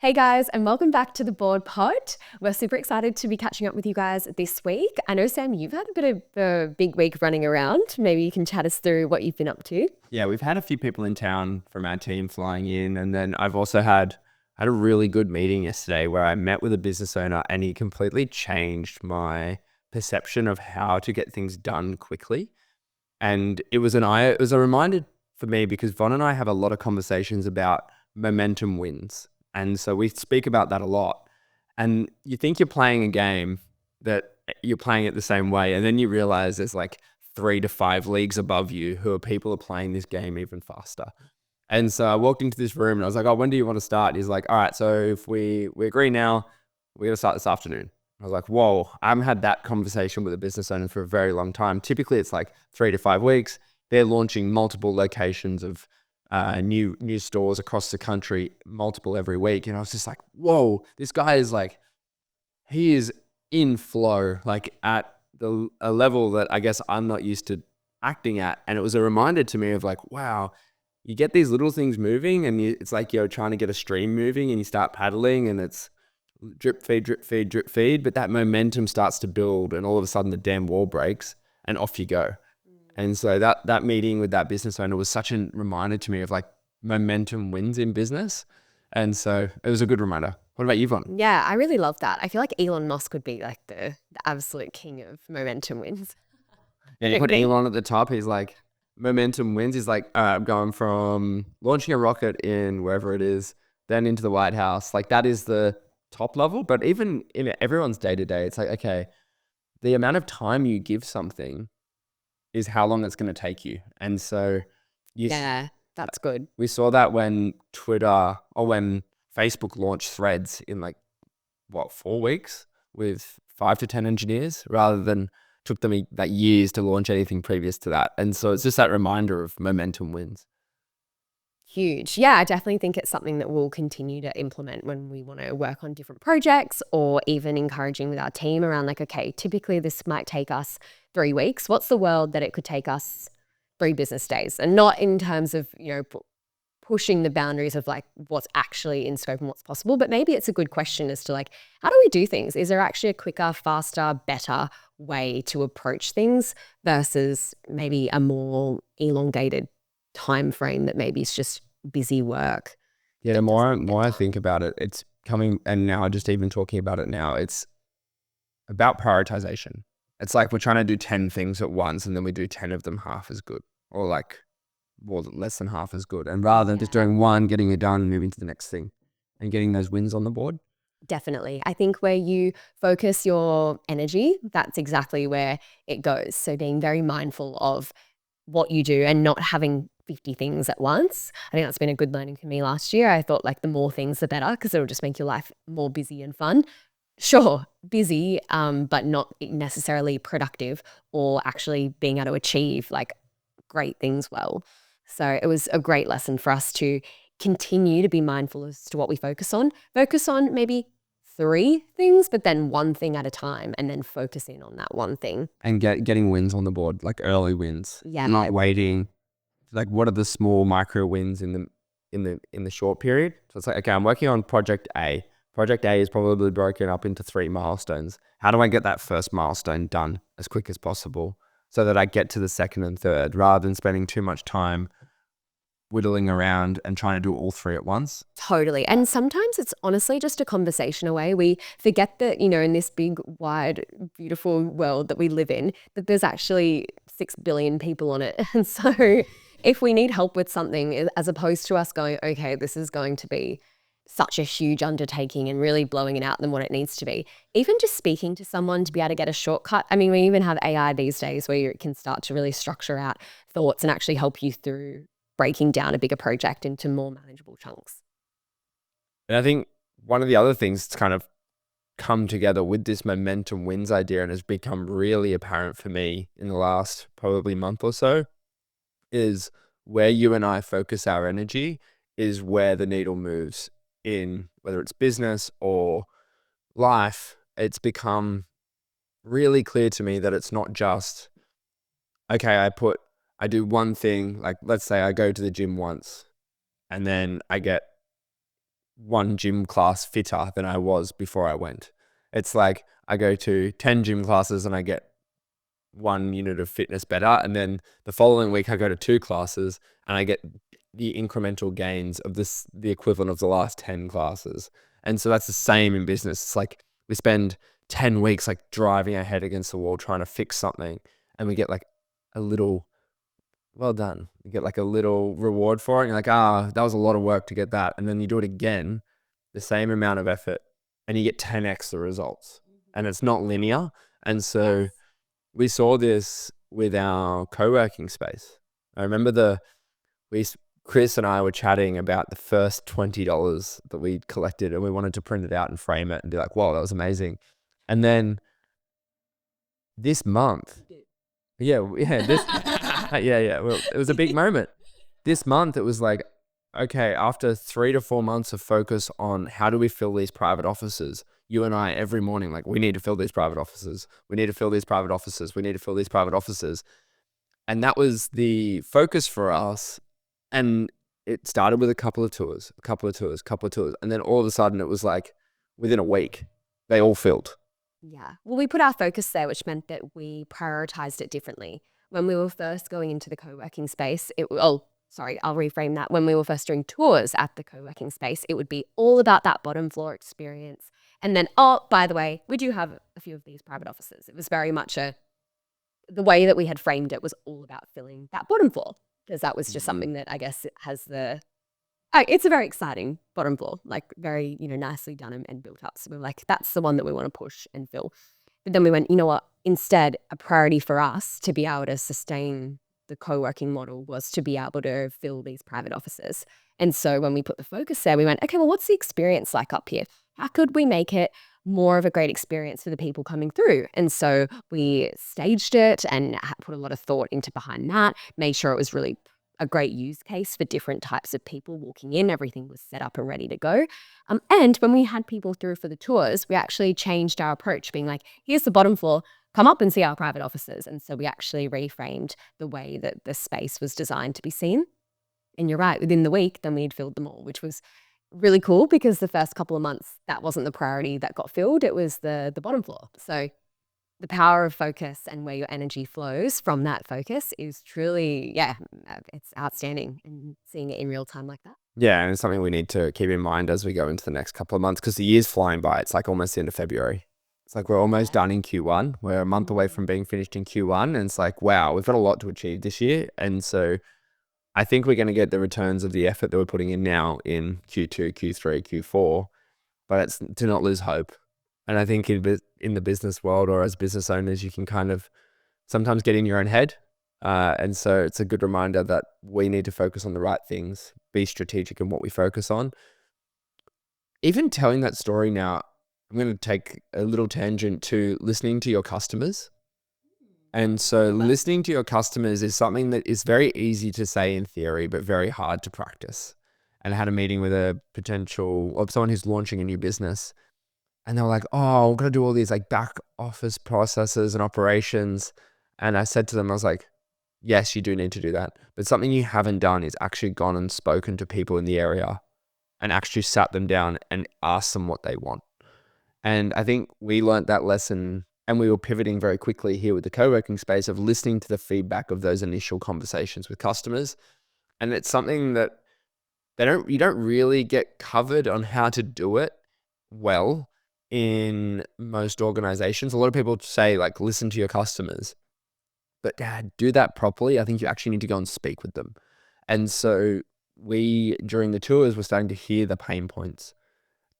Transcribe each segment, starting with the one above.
Hey guys, and welcome back to the Board Pod. We're super excited to be catching up with you guys this week. I know, Sam, you've had a bit of a big week running around. Maybe you can chat us through what you've been up to. Yeah, we've had a few people in town from our team flying in, and then I've also had a really good meeting yesterday where I met with a business owner, and he completely changed my perception of how to get things done quickly. And it was a reminder for me because Von and I have a lot of conversations about momentum wins, and so we speak about that a lot. And you think you're playing a game that you're playing it the same way, and then you realize there's like 3 to 5 leagues above you who are people are playing this game even faster. And so I walked into this room and I was like, "Oh, when do you want to start?" And he's like, "All right, so if we agree now, we're gonna start this afternoon." I was like, "Whoa!" I haven't had that conversation with a business owner for a very long time. Typically, it's like 3 to 5 weeks. They're launching multiple locations of new stores across the country, multiple every week, and I was just like, "Whoa!" This guy is like, he is in flow, like at a level that I guess I'm not used to acting at. And it was a reminder to me of like, wow, you get these little things moving and it's like you're trying to get a stream moving and you start paddling and it's drip feed, drip feed, drip feed. But that momentum starts to build and all of a sudden the damn wall breaks and off you go. And so that meeting with that business owner was such a reminder to me of like momentum wins in business. And so it was a good reminder. What about you, Von? Yeah, I really love that. I feel like Elon Musk would be like the absolute king of momentum wins. Yeah, you Don't you put think? Elon at the top. He's like, momentum wins. He's like, I'm going from launching a rocket in wherever it is, then into the White House. Like that is the top level. But even in everyone's day to day, it's like, okay, the amount of time you give something is how long it's going to take you. And so you, Yeah, that's good. we saw that when Twitter or when Facebook launched Threads in like what, 4 weeks with 5 to 10 engineers rather than took them that years to launch anything previous to that. And so it's just that reminder of momentum wins. Huge. Yeah, I definitely think it's something that we'll continue to implement when we want to work on different projects or even encouraging with our team around like, okay, typically this might take us 3 weeks. What's the world that it could take us 3 business days? And not in terms of, pushing the boundaries of like what's actually in scope and what's possible, but maybe it's a good question as to like, how do we do things? Is there actually a quicker, faster, better way to approach things versus maybe a more elongated time frame that maybe is just busy work Yeah, the that more, doesn't get more I done? think about it, it's coming, and now just even talking about it now, it's about prioritization. It's like we're trying to do 10 things at once and then we do 10 of them half as good or like more less than half as good. And rather than just Yeah. doing one, getting it done and moving to the next thing and getting those wins on the board. Definitely. I think where you focus your energy, that's exactly where it goes. So being very mindful of what you do and not having 50 things at once. I think that's been a good learning for me last year. I thought like the more things, the better because it'll just make your life more busy and fun. Sure, busy, but not necessarily productive or actually being able to achieve like great things well. So it was a great lesson for us to continue to be mindful as to what we focus on. Focus on maybe 3 things, but then one thing at a time and then focus in on that one thing. And getting wins on the board, like early wins, Yeah. not waiting. Like, what are the small micro wins in the short period? So it's like, okay, I'm working on project A. Project A is probably broken up into 3 milestones. How do I get that first milestone done as quick as possible so that I get to the second and third rather than spending too much time whittling around and trying to do all 3 at once? Totally. And sometimes it's honestly just a conversation away. We forget that, in this big, wide, beautiful world that we live in, that there's actually 6 billion people on it. And so if we need help with something, as opposed to us going, okay, this is going to be such a huge undertaking and really blowing it out than what it needs to be, even just speaking to someone to be able to get a shortcut. I mean, we even have AI these days where you can start to really structure out thoughts and actually help you through breaking down a bigger project into more manageable chunks. And I think one of the other things that's kind of come together with this momentum wins idea and has become really apparent for me in the last probably month or so is where you and I focus our energy is where the needle moves in whether it's business or life. It's become really clear to me that it's not just, okay, I do one thing, like let's say I go to the gym once and then I get one gym class fitter than I was before I went. It's like I go to 10 gym classes and I get 1 unit of fitness better. And then the following week, I go to 2 classes and I get the incremental gains of the equivalent of the last 10 classes. And so that's the same in business. It's like we spend 10 weeks like driving our head against the wall trying to fix something, and we get like a little, well done. You get like a little reward for it. You're like, that was a lot of work to get that. And then you do it again, the same amount of effort, and you get 10x the results. And it's not linear. And so we saw this with our co-working space. I remember Chris and I were chatting about the first $20 that we collected, and we wanted to print it out and frame it and be like, "Whoa, that was amazing." And then this month, yeah, well, it was a big moment. This month, it was like, okay, after 3 to 4 months of focus on how do we fill these private offices, you and I every morning, like, we need to fill these private offices. We need to fill these private offices. We need to fill these private offices. And that was the focus for us. And it started with a couple of tours. And then all of a sudden it was like within a week, they all filled. Yeah. Well, we put our focus there, which meant that we prioritized it differently. When we were first going into the co-working space, I'll reframe that. When we were first doing tours at the co-working space, it would be all about that bottom floor experience. And then, oh, by the way, we do have a few of these private offices. It was very much the way that we had framed it was all about filling that bottom floor, because that was just something that I guess it has it's a very exciting bottom floor, like very, nicely done and built up. So we were like, that's the one that we want to push and fill. But then we went, you know what? Instead, a priority for us to be able to sustain the co-working model was to be able to fill these private offices. And so when we put the focus there, we went, okay, well, what's the experience like up here? How could we make it more of a great experience for the people coming through? And so we staged it and put a lot of thought into behind that, made sure it was really a great use case for different types of people walking in. Everything was set up and ready to go. And when we had people through for the tours, we actually changed our approach, being like, here's the bottom floor, come up and see our private offices. And so we actually reframed the way that the space was designed to be seen. And you're right, within the week, then we'd filled them all, which was really cool because the first couple of months, that wasn't the priority that got filled. It was the bottom floor. So the power of focus and where your energy flows from that focus is truly, it's outstanding, and seeing it in real time like that. Yeah, and it's something we need to keep in mind as we go into the next couple of months, because the year's flying by. It's like almost the end of February. It's like we're almost done in Q1. We're a month away from being finished in Q1. And it's like, wow, we've got a lot to achieve this year. And so I think we're going to get the returns of the effort that we're putting in now in Q2, Q3, Q4, but it's to not lose hope. And I think in the business world, or as business owners, you can kind of sometimes get in your own head. And so it's a good reminder that we need to focus on the right things, be strategic in what we focus on. Even telling that story now, I'm going to take a little tangent to listening to your customers. And so listening to your customers is something that is very easy to say in theory, but very hard to practice. And I had a meeting with a potential, or someone who's launching a new business. And they were like, oh, we're going to do all these like back office processes and operations. And I said to them, I was like, yes, you do need to do that. But something you haven't done is actually gone and spoken to people in the area and actually sat them down and asked them what they want. And I think we learned that lesson, and we were pivoting very quickly here with the co-working space of listening to the feedback of those initial conversations with customers. And it's something that you don't really get covered on how to do it well in most organizations. A lot of people say like, listen to your customers, but do that properly. I think you actually need to go and speak with them. And so during the tours, we're starting to hear the pain points.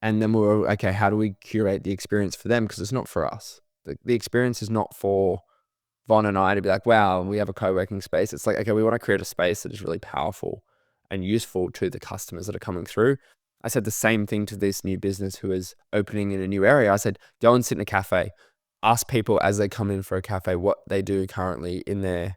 And then we were, okay, how do we curate the experience for them? Because it's not for us. The experience is not for Von and I to be like, wow, we have a co-working space. It's like, okay, we want to create a space that is really powerful and useful to the customers that are coming through. I said the same thing to this new business who is opening in a new area. I said, go and sit in a cafe. Ask people as they come in for a cafe what they do currently in their,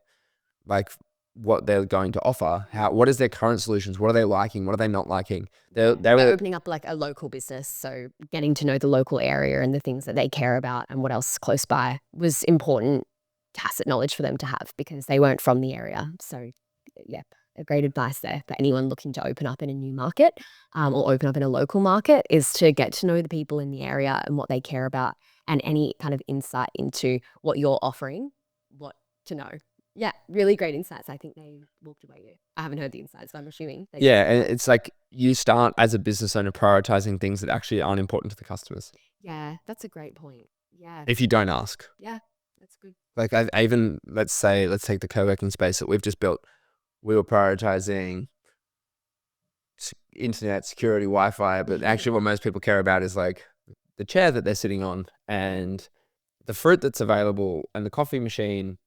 like, what they're going to offer. What is their current solutions? What are they liking? What are they not liking? They're opening up like a local business. So getting to know the local area and the things that they care about and what else close by was important tacit knowledge for them to have, because they weren't from the area. So, yeah. a great advice there for anyone looking to open up in a new market or open up in a local market is to get to know the people in the area and what they care about and any kind of insight into what you're offering, what to know. Yeah, really great insights. I think they walked away. I haven't heard the insights, but I'm assuming they Yeah, and it's like you start as a business owner prioritizing things that actually aren't important to the customers. Yeah, that's a great point. Yeah. If you don't ask. Yeah, that's good. Like I even let's take the co-working space that we've just built. We were prioritizing internet security, Wi-Fi, but actually what most people care about is like the chair that they're sitting on and the fruit that's available and the coffee machine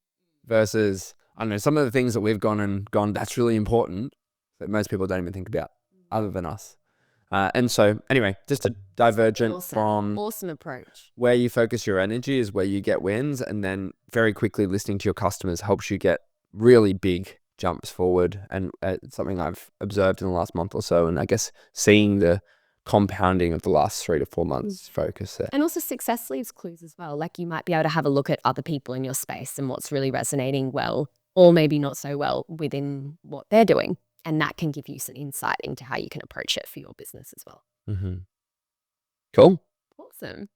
versus, I don't know, some of the things that we've gone, that's really important that most people don't even think about other than us. And so anyway, just a divergent from Awesome approach. where you focus your energy is where you get wins. And then very quickly listening to your customers helps you get really big jumps forward. And it's something I've observed in the last month or so. And I guess seeing the compounding of the last 3 to 4 months focus there. And also success leaves clues as well. Like you might be able to have a look at other people in your space and what's really resonating well, or maybe not so well within what they're doing. And that can give you some insight into how you can approach it for your business as well. Mm-hmm. Cool. Awesome.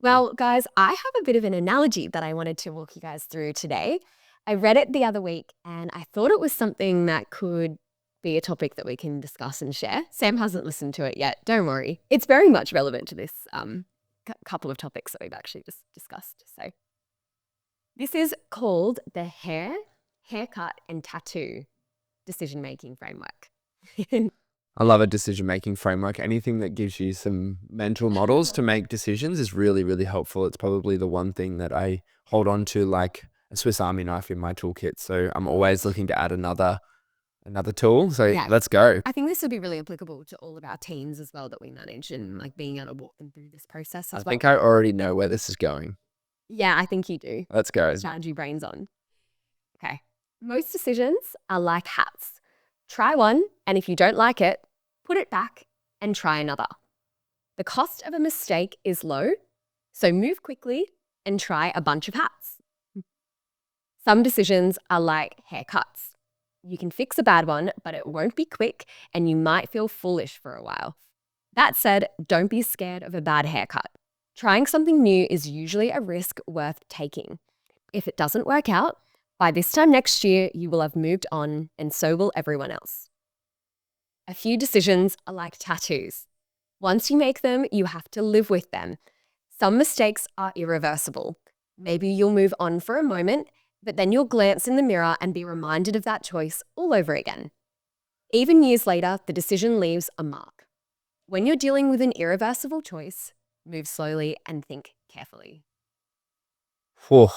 Well, guys, I have a bit of an analogy that I wanted to walk you guys through today. I read it the other week and I thought it was something that could be a topic that we can discuss and share. Sam hasn't listened to it yet. Don't worry. It's very much relevant to this couple of topics that we've actually just discussed. So this is called the haircut, and tattoo decision-making framework. I love a decision-making framework. Anything that gives you some mental models to make decisions is really, really helpful. It's probably the one thing that I hold on to like a Swiss Army knife in my toolkit. So I'm always looking to add another tool. So Yeah. let's go. I think this would be really applicable to all of our teams as well that we manage and like being able to walk them through this process as I well. think I already know where this is going. Yeah, I think you do. Let's go. Strategy brains on. Okay. Most decisions are like hats. Try one, and if you don't like it, put it back and try another. The cost of a mistake is low, so move quickly and try a bunch of hats. Some decisions are like haircuts. You can fix a bad one, but it won't be quick and you might feel foolish for a while. That said, don't be scared of a bad haircut. Trying something new is usually a risk worth taking. If it doesn't work out, by this time next year, you will have moved on and so will everyone else. A few decisions are like tattoos. Once you make them, you have to live with them. Some mistakes are irreversible. Maybe you'll move on for a moment, but then you'll glance in the mirror and be reminded of that choice all over again. Even years later, the decision leaves a mark. When you're dealing with an irreversible choice, move slowly and think carefully. Whew.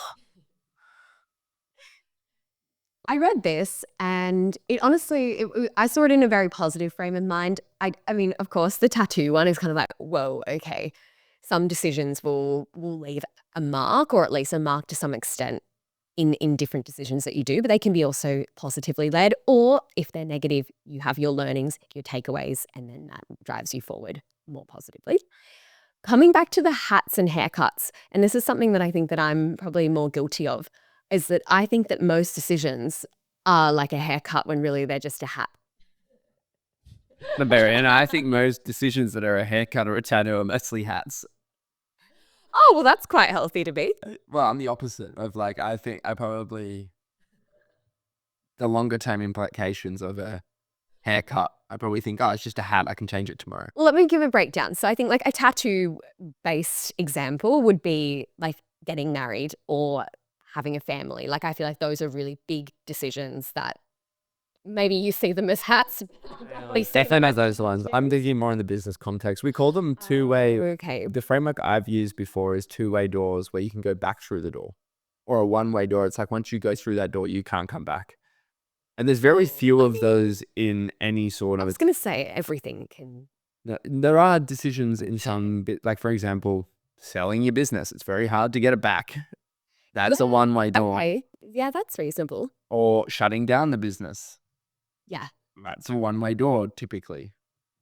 I read this and it honestly, I saw it in a very positive frame of mind. I mean, of course, the tattoo one is kind of like, whoa, okay. Some decisions will leave a mark, or at least a mark to some extent in different decisions that you do, but they can be also positively led, or if they're negative, you have your learnings, your takeaways, and then that drives you forward more positively. Coming back to the hats and haircuts, and this is something that I think that I'm probably more guilty of, is that I think that most decisions are like a haircut when really they're just a hat. The berry. And I think most decisions that are a haircut or a tattoo are mostly hats. Oh, well, that's quite healthy to be. Well, I'm the opposite of like, I think I probably, the longer term implications of a haircut, I probably think, oh, it's just a hat. I can change it tomorrow. Well, let me give a breakdown. So I think like a tattoo-based example would be like getting married or having a family. Like I feel like those are really big decisions that maybe you see them as hats. Definitely those ones. I'm thinking more in the business context. We call them two-way. Okay. The framework I've used before is two-way doors where you can go back through the door, or a one-way door. It's like once you go through that door, you can't come back. And there's very few of those in any sort I of. was going to say everything can. There are decisions in some bit, like for example, selling your business. It's very hard to get it back. That's a one-way door. Okay. Yeah, that's reasonable. Or shutting down the business. Yeah. That's a one-way door typically.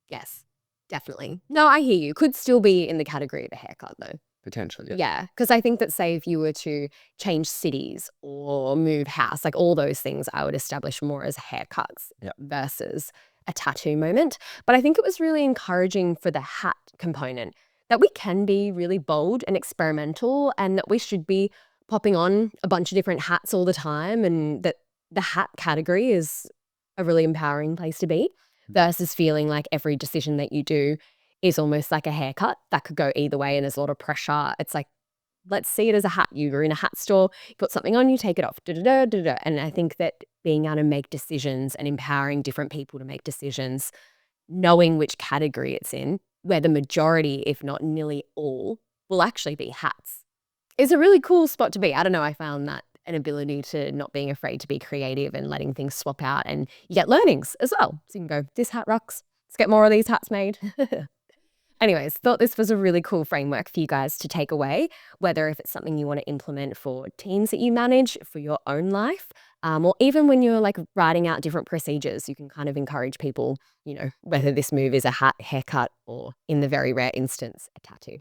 Yes, definitely. No, I hear you. Could still be in the category of a haircut though. Potentially, yeah. Yeah, because I think that, say, if you were to change cities or move house, like all those things I would establish more as haircuts Yeah. versus a tattoo moment. But I think it was really encouraging for the hat component that we can be really bold and experimental, and that we should be popping on a bunch of different hats all the time, and that the hat category is a really empowering place to be versus feeling like every decision that you do is almost like a haircut that could go either way and there's a lot of pressure. It's like, let's see it as a hat. You're in a hat store, you put something on, you take it off. Da, da, da, da, da. And I think that being able to make decisions and empowering different people to make decisions, knowing which category it's in, where the majority, if not nearly all, will actually be hats, is a really cool spot to be. I don't know, I found that an ability to not being afraid to be creative and letting things swap out, and you get learnings as well. So you can go, this hat rocks. Let's get more of these hats made. Anyways, thought this was a really cool framework for you guys to take away, whether if it's something you want to implement for teams that you manage, for your own life, or even when you're like writing out different procedures, you can kind of encourage people, whether this move is a hat, haircut, or in the very rare instance, a tattoo.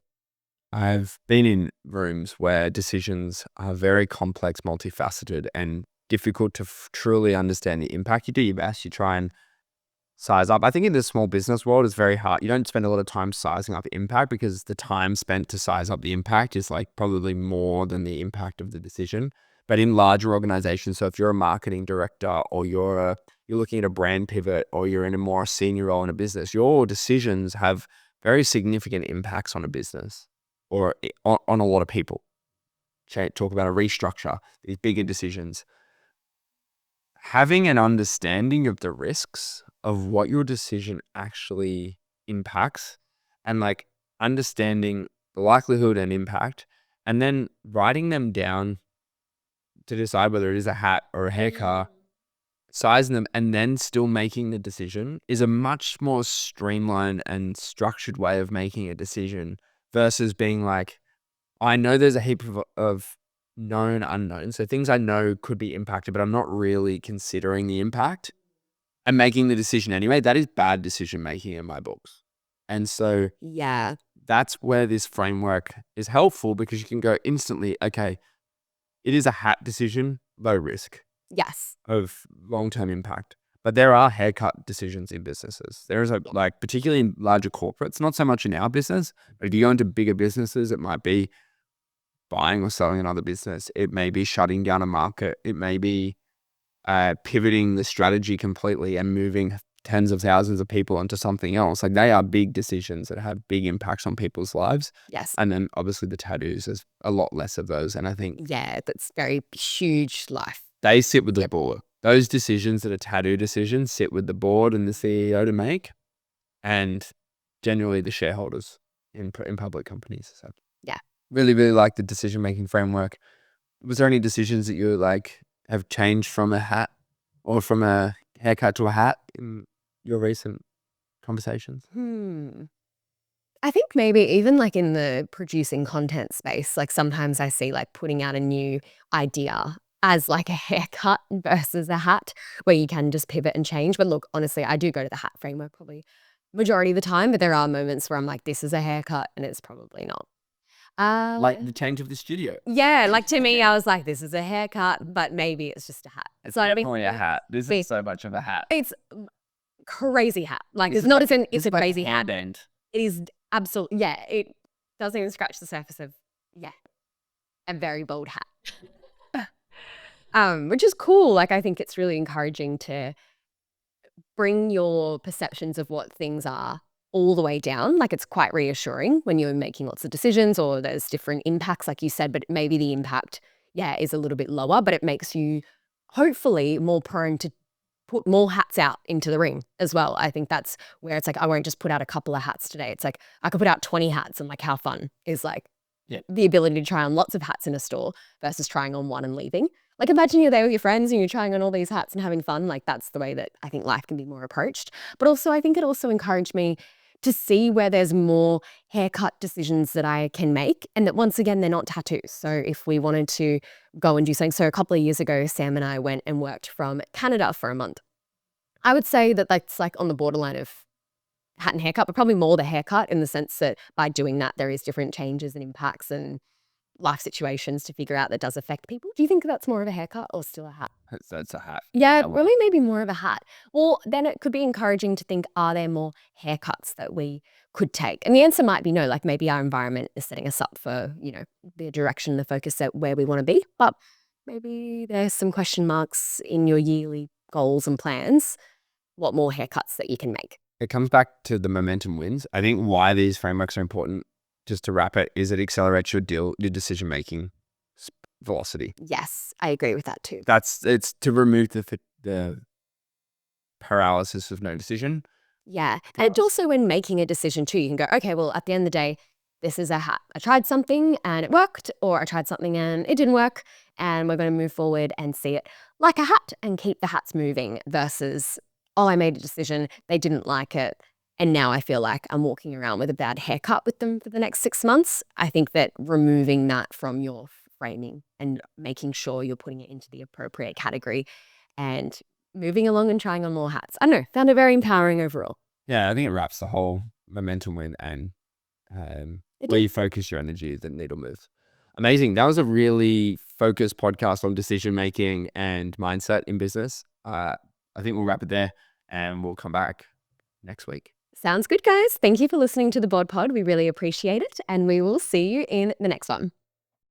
I've been in rooms where decisions are very complex, multifaceted, and difficult to truly understand the impact. You do your best, you try and size up. I think in the small business world, it's very hard. You don't spend a lot of time sizing up impact because the time spent to size up the impact is like probably more than the impact of the decision. But in larger organizations, so if you're a marketing director or you're looking at a brand pivot or you're in a more senior role in a business, your decisions have very significant impacts on a business or on a lot of people. Talk about a restructure, these bigger decisions. Having an understanding of the risks of what your decision actually impacts and like understanding the likelihood and impact, and then writing them down to decide whether it is a hat or a haircut, sizing them, and then still making the decision is a much more streamlined and structured way of making a decision versus being like, I know there's a heap of known unknowns. So things I know could be impacted, but I'm not really considering the impact and making the decision anyway. That is bad decision making in my books. And so Yeah. that's where this framework is helpful because you can go instantly, okay, it is a hat decision, low risk Yes. of long-term impact. But there are haircut decisions in businesses. There is particularly in larger corporates, not so much in our business, but if you go into bigger businesses, it might be buying or selling another business. It may be shutting down a market. It may be pivoting the strategy completely and moving tens of thousands of people into something else. Like they are big decisions that have big impacts on people's lives. Yes. And then obviously the tattoos, there's a lot less of those. And I think Yeah, that's very huge life. they sit with the board. Those decisions that are tattoo decisions sit with the board and the CEO to make, and generally the shareholders in public companies. So Yeah. really, really like the decision-making framework. Was there any decisions that you like have changed from a hat or from a haircut to a hat in your recent conversations? I think maybe even like in the producing content space, like sometimes I see like putting out a new idea as like a haircut versus a hat where you can just pivot and change. But look, honestly, I do go to the hat framework probably majority of the time, but there are moments where I'm like, this is a haircut and it's probably not. Like the change of the studio. Yeah, like to me, I was like, this is a haircut, but maybe it's just a hat. It's So I mean, definitely a hat. This is so much of a hat. it's crazy hat. Like it's not even, it's a crazy hat. End. It is absolutely, yeah, it doesn't even scratch the surface of, a very bold hat. Which is cool. Like, I think it's really encouraging to bring your perceptions of what things are all the way down. Like, it's quite reassuring when you're making lots of decisions or there's different impacts, like you said, but maybe the impact, is a little bit lower, but it makes you hopefully more prone to put more hats out into the ring as well. I think that's where it's like, I won't just put out a couple of hats today. It's like, I could put out 20 hats, and like how fun is like the ability to try on lots of hats in a store versus trying on one and leaving. Like imagine you're there with your friends and you're trying on all these hats and having fun. Like that's the way that I think life can be more approached. But also I think it also encouraged me to see where there's more haircut decisions that I can make, and that once again, they're not tattoos. So if we wanted to go and do something, so a couple of years ago, Sam and I went and worked from Canada for a month. I would say that that's like on the borderline of hat and haircut, but probably more the haircut in the sense that by doing that, there is different changes and impacts and life situations to figure out that does affect people. Do you think that's more of a haircut or still a hat? That's a hat. Yeah, That one. really maybe more of a hat. Well, then it could be encouraging to think, are there more haircuts that we could take? And the answer might be no, like maybe our environment is setting us up for, the direction, the focus at where we want to be. But maybe there's some question marks in your yearly goals and plans. What more haircuts that you can make? It comes back to the momentum wins. I think why these frameworks are important, just to wrap it, is it accelerates your decision making velocity. Yes, I agree with that too. It's to remove the paralysis of no decision. Yeah. And also when making a decision too, you can go, okay, well, at the end of the day, this is a hat. I tried something and it worked, or I tried something and it didn't work, and we're going to move forward and see it like a hat and keep the hats moving versus, oh, I made a decision, they didn't like it, and now I feel like I'm walking around with a bad haircut with them for the next 6 months. I think that removing that from your framing and making sure you're putting it into the appropriate category and moving along and trying on more hats. I don't know, found it very empowering overall. Yeah, I think it wraps the whole momentum win and It where did. you focus your energy, the needle moves. Amazing. That was a really focused podcast on decision making and mindset in business. I think we'll wrap it there and we'll come back next week. Sounds good, guys. Thank you for listening to the Bod Pod. We really appreciate it, and we will see you in the next one.